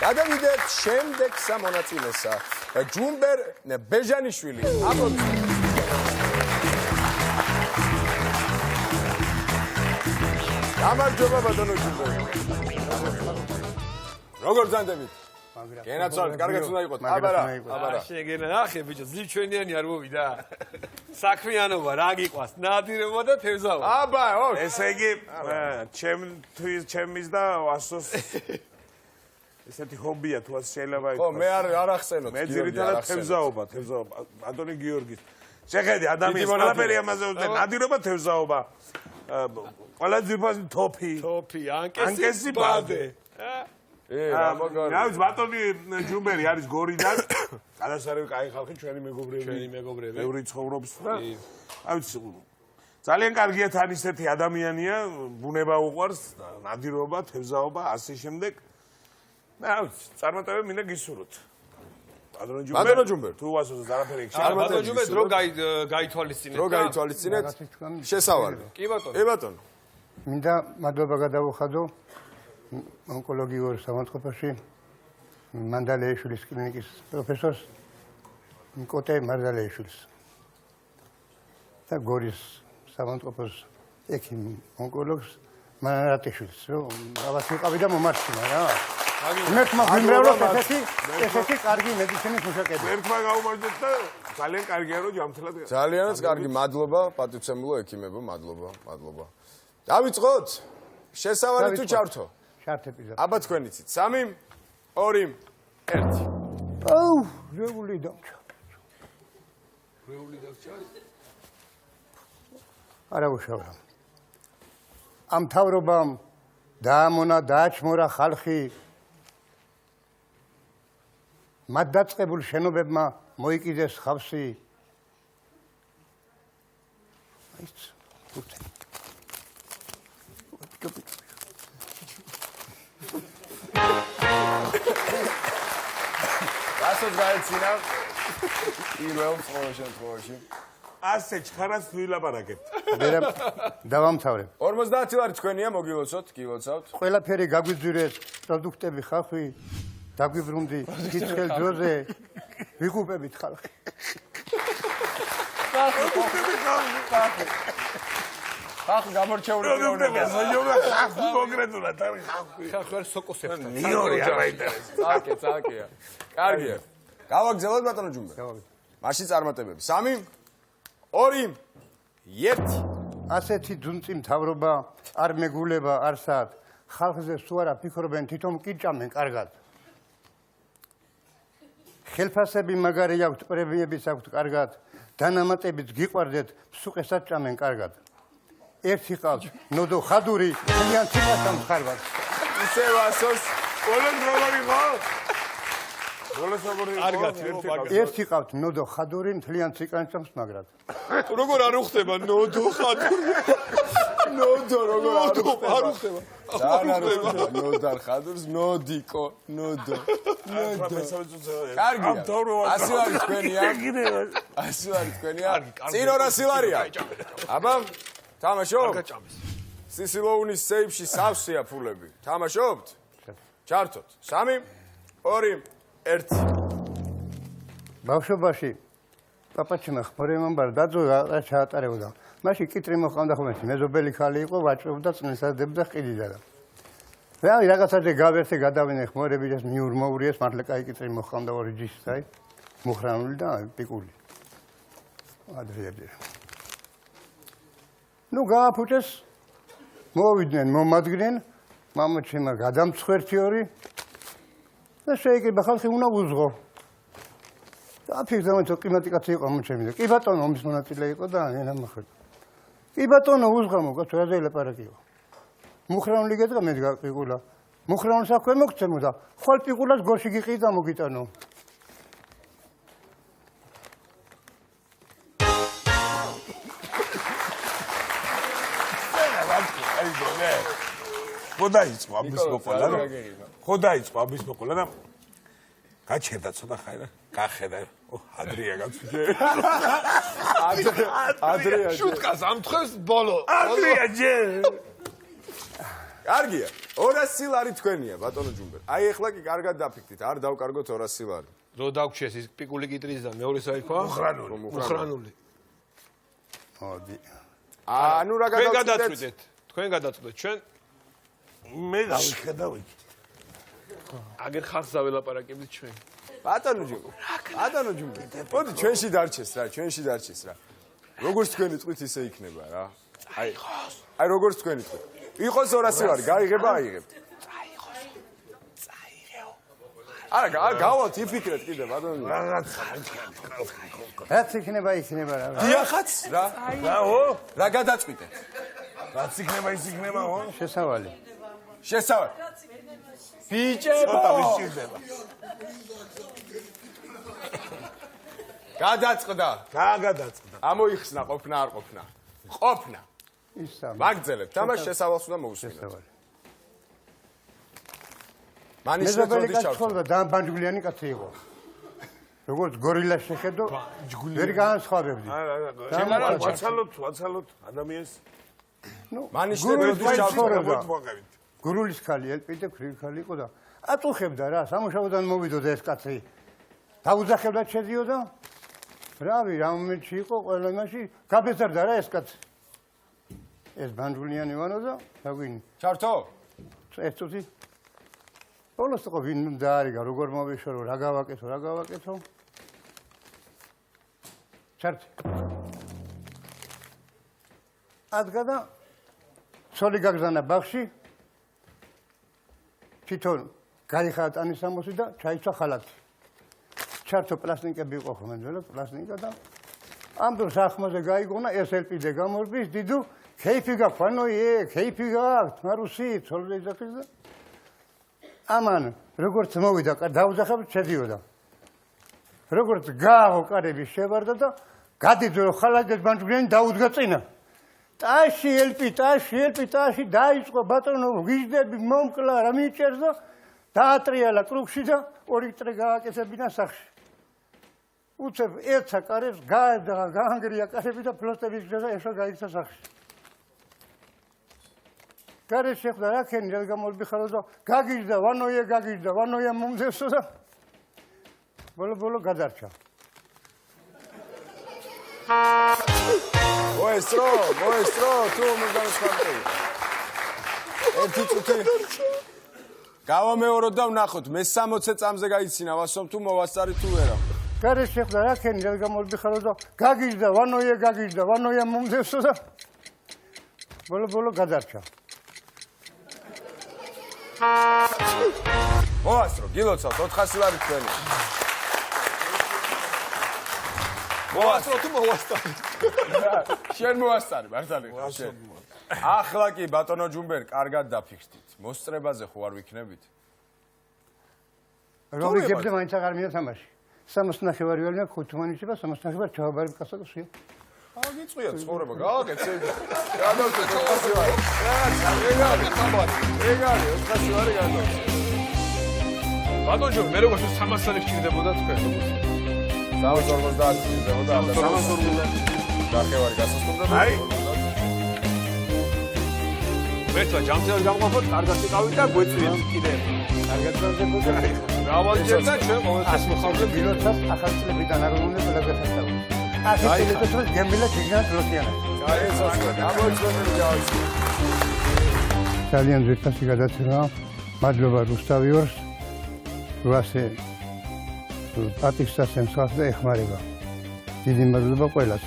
გადავიდეთ შემდეგ სამონაწილესა. ჯუმბერ ბეჟანიშვილი. გამარჯობა ბატონო ჯუმბერ. როგორ ზანდებით? გენაცვალეთ, კარგად უნდა იყოთ. აბარა. შეგენა ნახე ბიჭო, ძლივ ჩვენიანი არ მოვიდა. საქმიანობა რა გიყვას? ნადირობა და თევზაობა. აბა, ესე იგი, ჩემის და ვასოს ესეთი ჰობია თუ ასე შეიძლება ითქვას. ხო, მე არ ახსენოთ. მე ძირითადად თევზაობა. ბატონი გიორგი. შეხედე, ადამიანს ყველაფერი ამაზე უნდა ნადირობა, თევზაობა. ყველა ძირფასი თოფი, ანკესი ბადე. ბატონი ჯუმბერი არის გორიდან. გადასარევი კაი ხალხი, ჩვენი მეგობრები. ბევრი ცხოვრობს და ძალიან კარგია თან ისეთი ადამიანია, ბუნება უყვარს, ნადირობა, თევზაობა, ასე შემდეგ. წარმატებები მინდა გისურვოთ. ბატონო ჯუმბერ. თუ ვასოზე არაფერი იქ ბატონო ჯუმბერ დრო გაითვალისწინეთ. დრო გაითვალისწინეთ. შესავალი. კი ბატონო. ბატონო. მინდა მადლობა გადავუხადო ონკოლოგიურ სამონტყოფოში მანდალეიშვილის კლინიკის პროფესორს ნიკოტე მარდალეიშვილს და გორის სამონტყოფოს ექიმ ონკოლოგს მანარატიშვილს რომ რაღაც ვიყავი და მომარცხინა რა. მე თმაგვიმრავლოთ ესეთი კარგი მედიცინის მუშაკები. ერთმა გაუმარჯოთ და ძალიან კარგია რომ ჯამთლად. ძალიანაც კარგი, მადლობა, პატივცემულო ექიმებო, მადლობა. დავიწყოთ? შესავალი თუ ჩართო? შართები. აბა თქვენ იცით. 3, 2, 1. აუ, რეული დავჭა. არა უშავა. ამ თავრობამ დაამონა დააჩმორა ხალხი. მათ დაწყებულ შენობებმა მოიკიდეს ხავსი. აიც, გუწე. ასეთ გაეცინა პირველ შემთხვევაში. ასე ჩხარას ვილაპარაკებთ. დავამთავრებ. 50 ლარი თქვენია, მოგილოცოთ, გილოცავთ. ყველაფერი გაგვიძვირეს, პროდუქტები ხალხი, დაგვიბრუნდი, კიცხელ ძროზე, ვიყურებით ხალხი. ხალხი გამორჩეული პიროვნებაა. ხალხი კონკრეტულად ხალხი არ სოკოსებს. ნიორი არ მაინტერესებს. წალკეა. კარგია. გავაგზავნოთ ბატონო ჯუმბერ. მაშინ წარმატებები. 3, 2, 1. ასეთი ძუნწი მთავრობა არ მეგულება არსად. ხალხზე სულ არა ფიქრობენ, თვითონ კიჭამენ კარგად. ხელფასები მაგარი აქვთ, პრემიებიც აქვთ კარგად. დანამატებით გიყვარდეთ, სუყესაც ჭამენ კარგად. ერთი ყავს ნოდო ხადური, ძალიან ციკასთან ხარბად. ისე ვასოს ყველას როგორი ხო? ერთი ყავთ ნოდო ხადური, ძალიან ციკასთან მაგრად. როგორ არ უხდება ნოდო ხადური? ნოდო როგორ არ უხდება? ნოდარ ხადურს ნოდიკო, ნოდო. კარგია. 100 ლარი თქვენია. 100 ლარი თქვენია. წინ 200 ლარია. აბა თამაშობ? სისილოუნის სეიფში სავსეა ფულები. თამაშობთ? ჩართოთ. 3, 2, 1. ბავშვობაში პაპაჩიმა ხმორემამბარ დაძო რა ჩაატარებოდა. მაშინ კიტრი მოყავდა ხოლმე, მეზობელი ხალი იყო, ვაჭრობდა წნესადებდა ყიდიდა და. რაღაცაზე გავერთე გადავინე ხმორები და მიურმოურიეს, მართლა კაი კიტრი მოყავდა ორი ჯიშის, აი, მუხრანული და პიკული. ადრეები. ნუ გააფუჭეს, მოვიდნენ, მომადგნენ, მამაჩემა გადამწხვერთი ორი და შეიკრიბა ხალხი უნდა უზღო. აფიქრე რომ კლიმატიკაცი იყო მომჩემი და კი ბატონო ომის მონაწილე იყო და ენა მოხდა. კი ბატონო უზღო მოგა თვაზე ლაპარაკიო. მუხრანული გეძღა მე გიყულა. მუხრანულს აქვე მოგცემო და ხვალ პიკულას გორში გიყიდა მოგიტანო. ხოდაიწყო ამის მოყოლა და ხოდაიწყო ამის მოყოლა და გაჩერდა ცოტა ხაირა გახედა ადრია გაწვიდე ადრია შუტკას ამთხევს ბოლო ადრია ჯე კარგია. 200 ლარი თქვენია, ბატონო ჯუმბერ. აი ეხლა კი კარგად დაფიქრდით, არ დავკარგოთ 200 ლარი. რო დაგვრჩეს ის პიკული კიტრის და მეორე საიქოა? მუხრანული. მოდი. ანუ რა გადავწყვეტეთ? თქვენ გადაწყვეტეთ, ჩვენ მე დავიხედავ იქ. აგერ ხარს დაველაპარაკებთ ჩვენ. ბატონო ჯუმბერ. მოდი ჩვენში დარჩეს რა. როგორც თქვენი წვით ისე იქნება რა. აი როგორც თქვენი წვით. იყოს 200 ლარი, გაიღება, აიღებთ. არა, გავალთ, იფიქრეთ კიდე, ბატონო. რაც იქნება რა. დიახაც რა. რა გადაწყვიტეთ? რაც იქნება ის იქნება, ხო? შესავალი. ბიჭებო. ცოტა ვისჭირდება. გადაწყდა. გააგადაწყდა. ამოიხსნა ყოფნა არ ყოფნა. ყოფნა. ისა. მაგძელებთ, ამას შესავალს უნდა მოусმინოთ. შესავალი. მანიშ მეზობელი მეთოდის კაცი ხოლმე და ბანჯგვლიანი კაცი იყო. როგორც გორილა შეხედო, ვერ განსხვავებდი. არა, ვაცალოთ ადამიანს. მანიშ მეთოდის ჩავწერ. გურულის ხალი, ელპიდე ქრივი ხალი იყო და აწუხებდა რა, სამუშაოდან მოვიდოდა ეს კაცი. დაუძახებდა შედიოდა. რავი, რა მომენტში იყო ყველა იმაში, გაბეზარდა რა ეს კაცი. ეს ბანჯგვლიანი ვანო და დაგვინი. ჩართო? ეს თუთი ბოლოს იყო ვინ დაარიგა, როგორ მოვიშორო, რა გავაკეთო. ჩართი. ადგა და სოლი გაგზავნა ბაღში. თვითონ გაიხადა ტანის სამოსი და ჩაიცვა ხალათი. ჩართო პლასტინკები იყო ხოლმე, პლასტინკა და ამ დროს ახმაზე გაიგონა ეს ელპიდე გამორბის დიდუ ქეიფი გაქვს, ქეიფი გაქვს, მარუსი, ცოლზე იძახის და ამან როგორც მოვიდა, დაუძახებს შედიოდა. როგორც გააღო კარები შევარდა და გადიძო ხალათის ბანჯგვლიანი დაუდგა წინა. ტაში ელპი, დაიწყო ბატონო, გიჟდები, მომკლა, რა მიჭერს და დაატრიალა კრუგში და 2 წრე გააკეთებინა სახში. უცებ ერთსა კარებს გაანგრია კარები და ფლოსტების გზა ესა გაიქცა სახში. კარი შეხვდა რაკენი რა გამოლბიხარო და გაგიჟდა, ვანოია მომძევსო და ბოლო გადარჩა. მოესტრო, თუ მომგანსხავდი. ერთი წუთი. გავამეოროთ და ვნახოთ, მე 60 წამზე გაიცინა ვასომ თუ მოვასწარი თუ ვერა. კარი შეხვდა რაკენი რა გამოლბიხარო და გაგიჟდა, ვანოია მომძევსო და ბოლო გადარჩა. მოასწრო, გილოცავთ 400 ლარი თქვენი. მოასწრო თუ მოვასწარი? შენ მოასწარი, მართალი ხარ. ახლა კი ბატონო ჯუმბერ, კარგად დაფიქრდით. მოსწრებაზე ხო არ ვიქნებით? რომ ვიგებდე მაინც აღარ მინდა თამაში. 69 ვარი ვარ, 5 მანიშება, 69 ვარ ჩავაბარი კასაკოსია. გიწვია ცხოვრება, გააკეთე. გადავწე 400 ლარი. ეგარი 400 ლარი გადავწე. ბატონო ჯო, მე როგორც 300 ლარი გჭირდებოდა თქვენ. 350 გჭირდებოდა. 350. დახევარი გასასწორდა. აი. მერტა ჯამწევს გამყოფოთ, კარგად იყავით და გვეწვიეთ კიდე. კარგად გაგებოდა. გავალჯერ და ჩვენ ყოველთვის მოხავდე ბილოცას ახალ წლებიდან არ უნდა ყველაზე ხასტავი. აი, ეს გემბილა ჯიგნას როსიანა. ძალიან ძირფასი გადაცემაა. მადლობა რუსთავიორს. ვასე პატივსაცემს ხარ და ეხმარება. დიდი მადლობა ყველას.